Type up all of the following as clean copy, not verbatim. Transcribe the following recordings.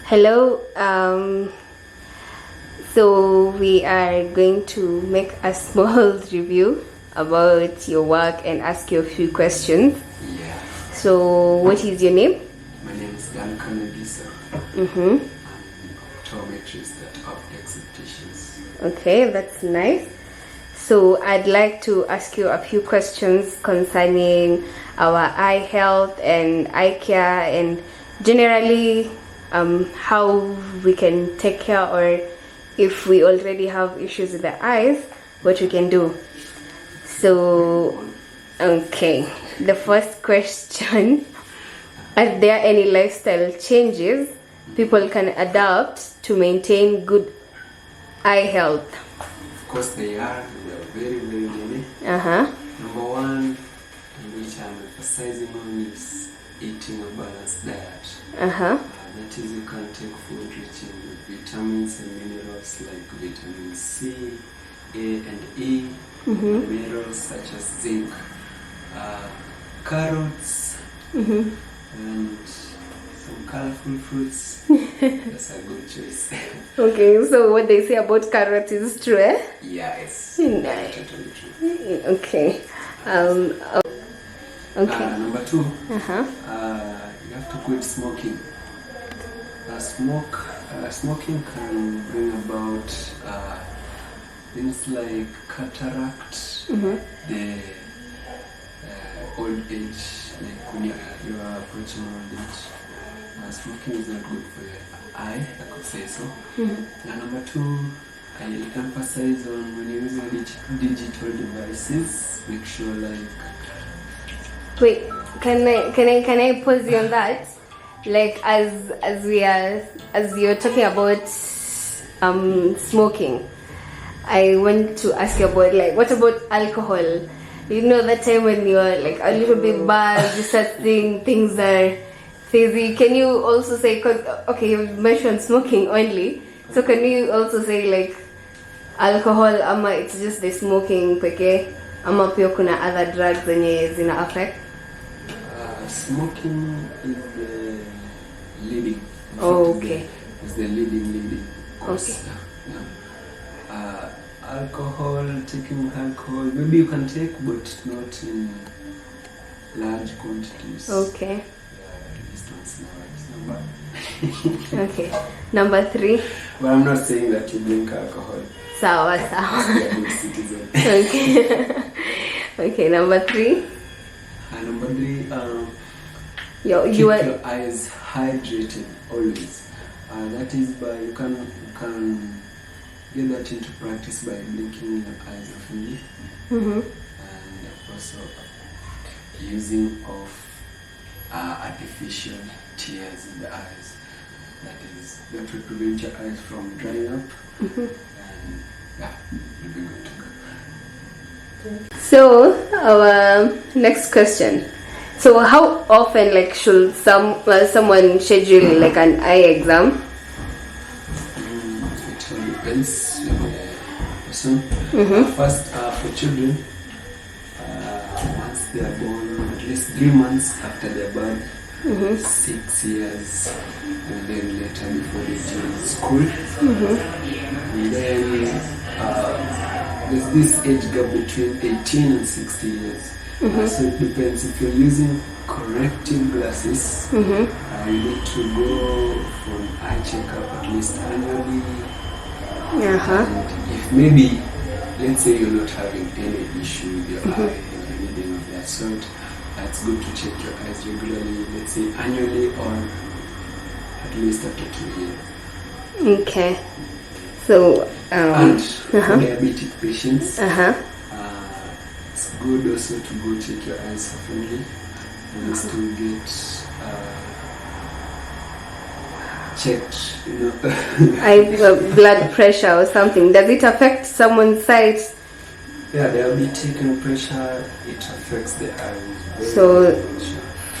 Hello. So we are going to make a small review about your work and ask you a few questions. Yeah. So what is your name? My name is Duncan Ebisa. Mm-hmm. I'm Optometrist at Optometrist. Okay, that's nice. So I'd like to ask you a few questions concerning our eye health and eye care and generally how we can take care, or if we already have issues with the eyes, what we can do. So, okay, the first question, are there any lifestyle changes people can adapt to maintain good eye health? Of course they are very, very many. Number one, which I'm emphasizing on, is eating a balanced diet. That is, you can take food rich in vitamins and minerals like vitamin C, A and E, and minerals such as zinc, carrots, and some colorful fruits. That's a good choice. Okay, so what they say about carrots is true, eh? Yeah, it's Nice. totally true. Okay. Okay. Number two, you have to quit smoking. Smoking can bring about things like cataract, the old age, like when you are approaching old age. Smoking is not good for your eye, I could say so. And number two, I emphasize on when you're using digital devices, make sure like... Wait, can I pause you on that? Like as you're talking about smoking, I want to ask you about, like, what about alcohol? You know that time when you're like a little bit buzzed, you start seeing things are fizzy. Can you also say, cause okay, you mentioned smoking only, so can you also say like alcohol, ama it's just the smoking peke, ama pia kuna other drugs zenye zina affect? Smoking is the leading. Oh, okay. Is the leading cause. Okay. Yeah. Alcohol, taking alcohol, maybe you can take, but not in large quantities. Okay. At least once in a while. It's not bad. Okay. Number three. But I'm not saying that you drink alcohol. Sawa. You're a good citizen. Okay. Okay. Number three. Number three, You keep are. your eyes hydrated always. That is by you can get that into practice by blinking your eyes often, and also using of artificial tears in the eyes. That will prevent your eyes from drying up, and yeah, you'll be good to go. So our next question. So how often, like, should someone schedule like an eye exam? It all depends on the person. First, for children, once they are born, at least 3 months after they are born, 6 years, and then later before they join school. And then there's this age gap between 18 and 60 years. So it depends. If you're using corrective glasses, you need to go for an eye checkup at least annually. And if maybe, let's say you're not having any issue with your eye or anything of that sort, it's good to check your eyes regularly, let's say annually or at least after 2 years. Okay. So and for diabetic patients, it's good also to go check your eyes oftenly, and to get checked, blood pressure or something. Does it affect someone's sight? Yeah, diabetic and pressure, it affects the eyes. So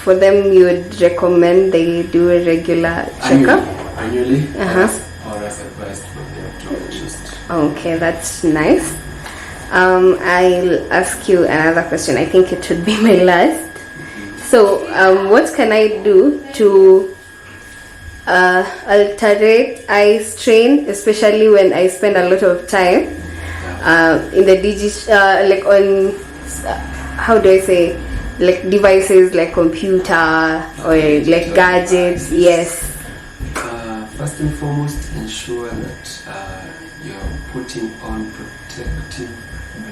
for them, you would recommend they do a regular checkup? Annually, or as advised from the optometrist. Okay, that's nice. I'll ask you another question. I think it should be my last. So what can I do to alterate eye strain, especially when I spend a lot of time in the like on how do I say, like devices like computer or like gadgets. Yes. First and foremost, ensure that you're putting on protective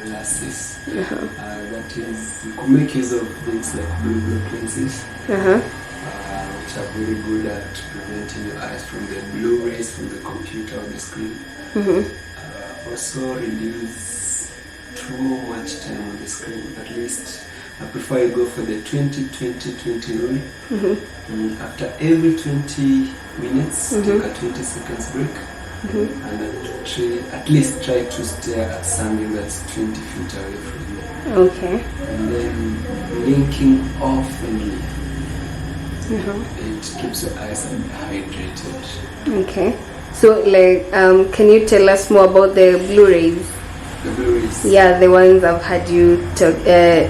glasses. That is, you can make use of things like blue block lenses, which are very good at preventing your eyes from the blue rays from the computer or the screen. Also reduce too much time on the screen. At least I prefer you go for the 20-20-20 rule. After every 20 minutes, take a 20 seconds break, and at least try to stare at something that's 20 feet away from you. Okay. And then blinking oftenly. It keeps your eyes hydrated. Okay. So, like, can you tell us more about the Blu-rays? The Blu-rays? Yeah, the ones I've had you talk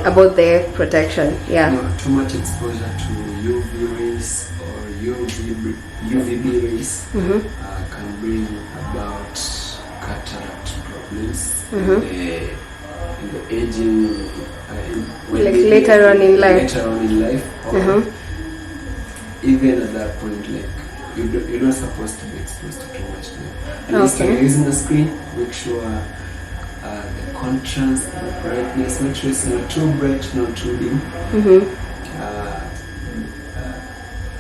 about the protection. Yeah. No, too much exposure to UV rays or UVB rays can bring about cataract problems in the aging, like later on in life. Later on in life, or even at that point, like you're not supposed to be exposed to too much light. At least when you're using the screen, make sure the contrast, the brightness, make sure it's not too bright, not too dim.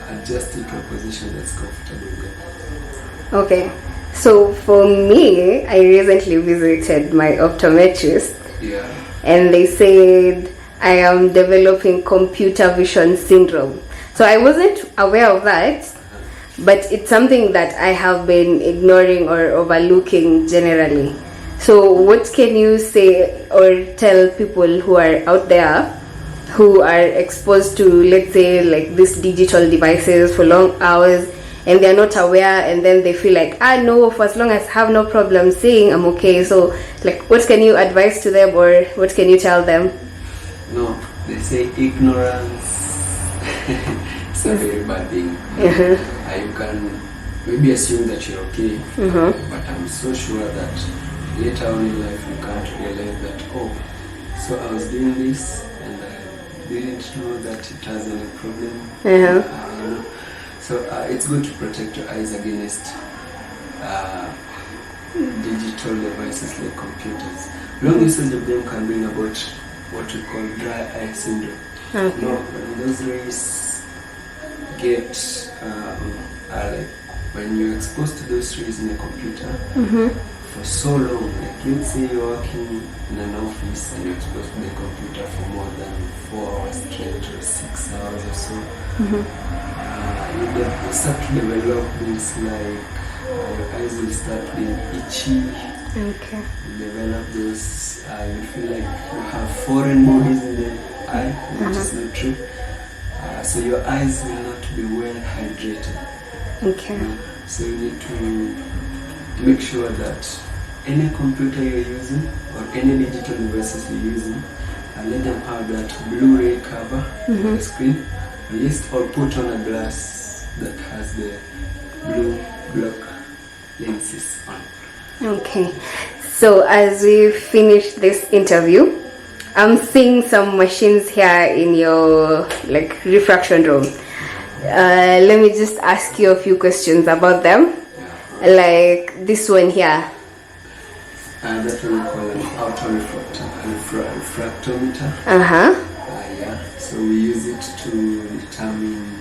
Adjust it to a position that's comfortable with. Okay, so for me, I recently visited my optometrist, and they said I am developing computer vision syndrome. So I wasn't aware of that, but it's something that I have been ignoring or overlooking generally. So what can you say or tell people who are out there who are exposed to, let's say, like these digital devices for long hours, and they're not aware, and then they feel like, no, for as long as I have no problem seeing, I'm okay. So like, what can you advise to them, or what can you tell them? No, they say ignorance it's a very bad thing. You can maybe assume that you're okay, but I'm so sure that later on in life you can't realize that, so I was doing this and I didn't know that it has any problem. So it's good to protect your eyes against digital devices like computers. Long usage of them can bring about what we call dry eye syndrome. When those rays get like when you're exposed to those rays in a computer for so long, like let's say you're working in an office and you're exposed to the computer for more than 4 hours straight or 6 hours or so, you start to develop things like your eyes will start being itchy. You develop those, you feel like you have foreign bodies in the eye, which is not true. So your eyes will not be well hydrated. So you need to make sure that any computer you're using or any digital devices you're using, let them have that Blu-ray cover on the screen, at least, or put on a glass that has the blue block lenses on. Okay, so as we finish this interview, I'm seeing some machines here in your like refraction room. Let me just ask you a few questions about them. Like this one here. That one we call an refractometer. So we use it to determine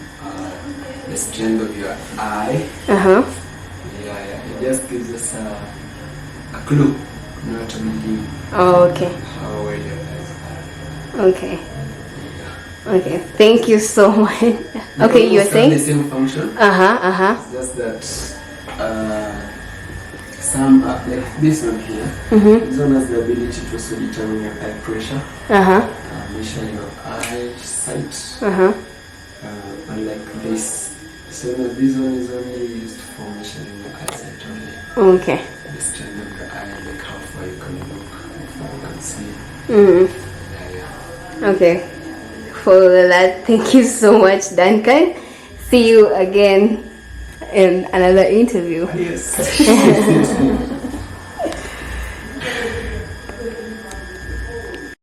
the strength of your eye. It just gives us a clue, not a belief. How well your eyes are. Okay, thank you so much. Okay, you were saying? The same function. It's just that some like this one here. This one has the ability to also determine your eye pressure, measure your eyesight, unlike this. So this one is only used for measuring your eyesight only. The strength of your eye, like how far you can look, how far you can see. Okay. For that, thank you so much, Duncan. See you again. in another interview. Yes.